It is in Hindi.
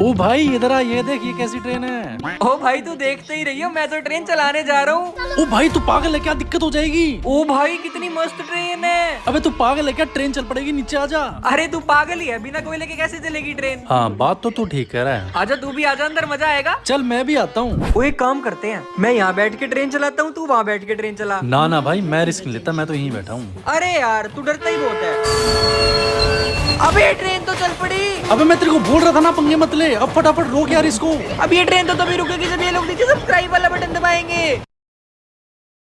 ओ भाई इधर आ, ये देख ये कैसी ट्रेन है। ओ भाई तू देखते ही रही हो, मैं तो ट्रेन चलाने जा रहा हूँ। ओ भाई तू पागल है क्या, दिक्कत हो जाएगी। ओ भाई कितनी मस्त ट्रेन है। अबे तू पागल है क्या, ट्रेन चल पड़ेगी, नीचे आ जा। अरे तू पागल ही है, बिना कोयले के कैसे चलेगी ट्रेन। हाँ बात तो तू ठीक कह रहा है। आजा तू भी आजा, अंदर मजा आएगा। चल मैं भी आता हूँ। वो एक काम करते हैं, मैं यहाँ बैठ के ट्रेन चलाता हूँ, तू वहाँ बैठ के ट्रेन चला। ना ना भाई मैं रिस्क नहीं लेता, मैं तो यहीं बैठा हूँ। अरे यार तू डरता ही बहुत है। अबे ट्रेन तो चल पड़ी। अबे मैं तेरे को बोल रहा था ना पंगे मत ले, अब फटाफट रोक यार इसको। अब ये ट्रेन तो तभी रुकेगी जब ये लोग नीचे सब्सक्राइब वाला बटन दबाएंगे।